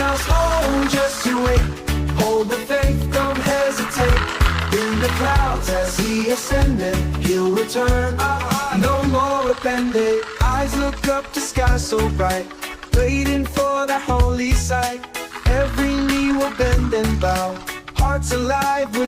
Miles home, just you wait. Hold the faith, don't hesitate. In the clouds as he ascended, he'll return. No more offended. Eyes look up to sky so bright, waiting for the holy sight. Every knee will bend and bow, hearts alive with